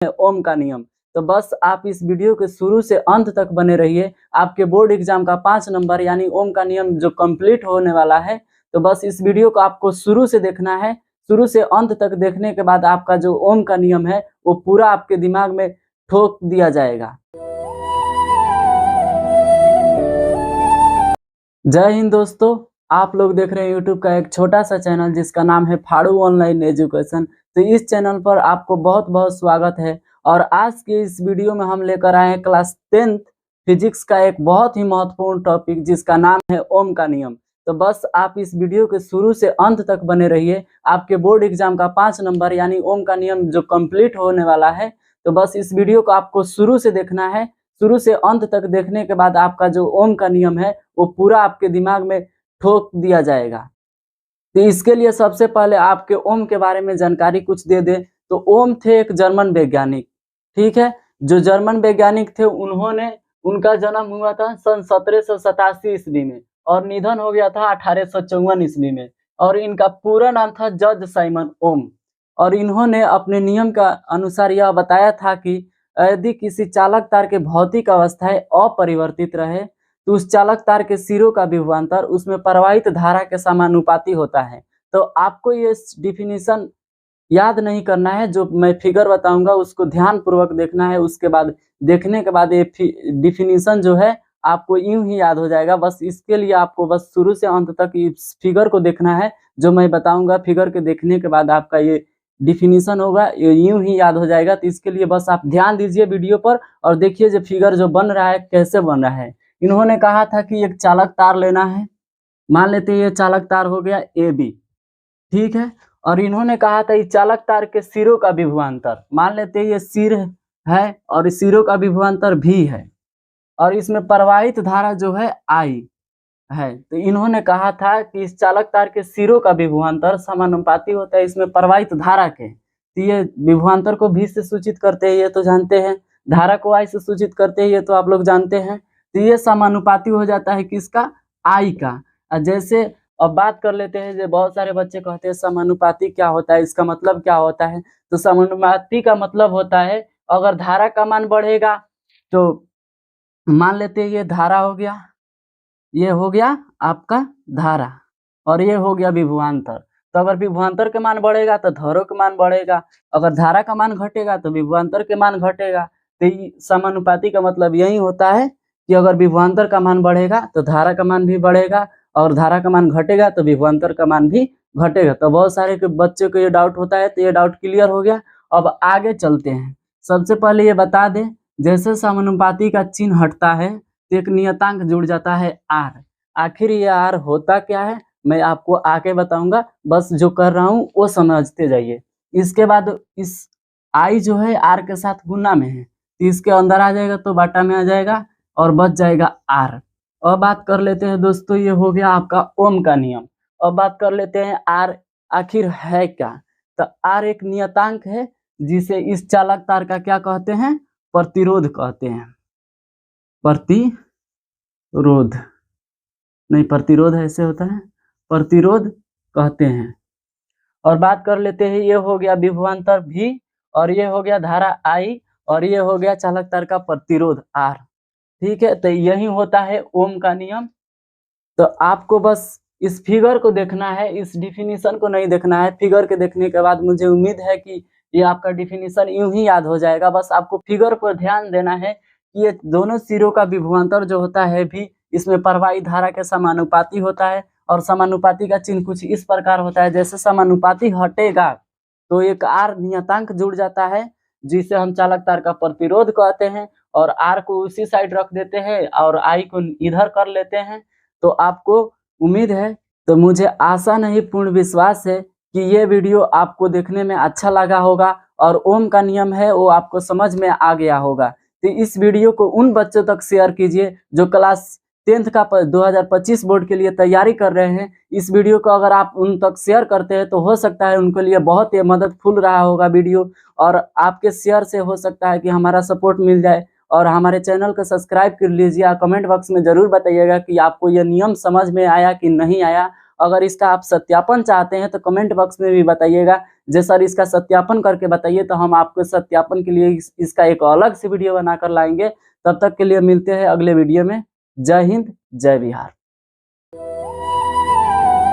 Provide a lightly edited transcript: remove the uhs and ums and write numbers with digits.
है ओम का नियम। तो बस आप इस वीडियो के शुरू से अंत तक बने रहिए। आपके बोर्ड एग्जाम का 5 नंबर यानी ओम का नियम जो कंप्लीट होने वाला है, तो बस इस वीडियो को आपको शुरू से देखना है। शुरू से अंत तक देखने के बाद आपका जो ओम का नियम है वो पूरा आपके दिमाग में ठोक दिया जाएगा। जय हिंद दोस्तों, आप लोग देख रहे हैं यूट्यूब का एक छोटा सा चैनल जिसका नाम है फाड़ू ऑनलाइन एजुकेशन। तो इस चैनल पर आपको बहुत बहुत स्वागत है। और आज के इस वीडियो में हम लेकर आए हैं क्लास 10th फिजिक्स का एक बहुत ही महत्वपूर्ण टॉपिक जिसका नाम है ओम का नियम। तो बस आप इस वीडियो के शुरू से अंत तक बने रहिए। आपके बोर्ड एग्जाम का 5 नंबर यानी ओम का नियम जो कंप्लीट होने वाला है, तो बस इस वीडियो को आपको शुरू से देखना है। शुरू से अंत तक देखने के बाद आपका जो ओम का नियम है वो पूरा आपके दिमाग में ठोक दिया जाएगा। तो इसके लिए सबसे पहले आपके ओम के बारे में जानकारी कुछ दे दे। तो ओम थे एक जर्मन वैज्ञानिक, ठीक है। जो जर्मन वैज्ञानिक थे उनका जन्म हुआ था सन 1787 ईस्वी में और निधन हो गया था 1854 ईस्वी में। और इनका पूरा नाम था जॉर्ज साइमन ओम। और इन्होंने अपने नियम का अनुसार यह बताया था कि यदि किसी चालक तार के भौतिक अवस्थाएं अपरिवर्तित रहे तो उस चालक तार के सिरों का विभवांतर उसमें प्रवाहित धारा के समानुपाती होता है। तो आपको ये डिफिनीशन याद नहीं करना है, जो मैं फिगर बताऊंगा उसको ध्यान पूर्वक देखना है। उसके बाद देखने के बाद ये डिफिनीशन जो है आपको यूं ही याद हो जाएगा। बस इसके लिए आपको बस शुरू से अंत तक इस फिगर को देखना है जो मैं बताऊंगा। फिगर के देखने के बाद आपका ये डिफिनीशन होगा, ये यूं ही याद हो जाएगा। तो इसके लिए बस आप ध्यान दीजिए वीडियो पर और देखिए जो फिगर जो बन रहा है कैसे बन रहा है। इन्होंने कहा था कि एक चालक तार लेना है। मान लेते हैं ये चालक तार हो गया ए बी, ठीक है। और इन्होंने कहा था इस चालक तार के सिरों का विभवांतर, मान लेते हैं ये सिर है और इस सिरों का विभवांतर भी है और इसमें प्रवाहित धारा जो है आई है। तो इन्होंने कहा था कि इस चालक तार के सिरों का विभवांतर समानुपाती होता है इसमें प्रवाहित धारा के। तो ये विभवांतर को भी से सूचित करते हैं, ये तो जानते हैं। धारा को आई से सूचित करते हैं, ये तो आप लोग जानते हैं। तो ये समानुपाती हो जाता है किसका, आई का। जैसे अब बात कर लेते हैं, जो बहुत सारे बच्चे कहते हैं समानुपाती क्या होता है, इसका मतलब क्या होता है। तो समानुपाती का मतलब होता है अगर धारा का मान बढ़ेगा तो मान लेते हैं ये धारा हो गया, ये हो गया आपका धारा और ये हो गया विभवांतर। तो अगर विभवांतर के मान बढ़ेगा तो धारा का मान बढ़ेगा, अगर धारा का मान घटेगा तो विभवांतर के मान घटेगा। तो समानुपाती का मतलब यही होता है कि अगर विभवांतर का मान बढ़ेगा तो धारा का मान भी बढ़ेगा और धारा का मान घटेगा तो विभवांतर का मान भी घटेगा। तो बहुत सारे बच्चों को ये डाउट होता है, तो ये डाउट क्लियर हो गया। अब आगे चलते हैं। सबसे पहले ये बता दें, जैसे समानुपाती का चिन्ह हटता है तो एक नियतांक जुड़ जाता है आर। आखिर ये आर होता क्या है मैं आपको आगे बताऊंगा, बस जो कर रहा हूँ वो समझते जाइए। इसके बाद इस आई जो है आर के साथ गुना में है, तो इसके अंदर आ जाएगा तो बाटा में आ जाएगा और बच जाएगा आर। अब बात कर लेते हैं दोस्तों, ये हो गया आपका ओम का नियम। अब बात कर लेते हैं आर आखिर है क्या। तो आर एक नियतांक है जिसे इस चालक तार का क्या कहते हैं, प्रतिरोध कहते हैं। प्रतिरोध नहीं, प्रतिरोध ऐसे होता है, प्रतिरोध कहते हैं। और बात कर लेते हैं, ये हो गया विभवांतर भी और ये हो गया धारा आई और ये हो गया चालक तार का प्रतिरोध आर, ठीक है। तो यही होता है ओम का नियम। तो आपको बस इस फिगर को देखना है, इस डिफिनीशन को नहीं देखना है। फिगर के देखने के बाद मुझे उम्मीद है कि ये आपका डिफिनीशन यूं ही याद हो जाएगा। बस आपको फिगर पर ध्यान देना है कि ये दोनों सिरों का विभवांतर जो होता है भी इसमें प्रवाहित धारा के समानुपाती होता है। और समानुपाती का चिन्ह कुछ इस प्रकार होता है, जैसे समानुपाती हटेगा तो एक आर नियतांक जुड़ जाता है जिसे हम चालक तार का प्रतिरोध कहते हैं और आर को उसी साइड रख देते हैं और आई को इधर कर लेते हैं। तो आपको उम्मीद है, तो मुझे आशा नहीं पूर्ण विश्वास है कि ये वीडियो आपको देखने में अच्छा लगा होगा और ओम का नियम है वो आपको समझ में आ गया होगा। तो इस वीडियो को उन बच्चों तक शेयर कीजिए जो क्लास 10th का 2025 बोर्ड के लिए तैयारी कर रहे हैं। इस वीडियो को अगर आप उन तक शेयर करते हैं तो हो सकता है उनके लिए बहुत ही मददफुल रहा होगा वीडियो, और आपके शेयर से हो सकता है कि हमारा सपोर्ट मिल जाए। और हमारे चैनल को सब्सक्राइब कर लीजिए। कमेंट बॉक्स में ज़रूर बताइएगा कि आपको यह नियम समझ में आया कि नहीं आया। अगर इसका आप सत्यापन चाहते हैं तो कमेंट बॉक्स में भी बताइएगा, जे सर इसका सत्यापन करके बताइए, तो हम आपको सत्यापन के लिए इसका एक अलग से वीडियो बनाकर लाएंगे। तब तक के लिए मिलते हैं अगले वीडियो में। जय हिंद, जय बिहार।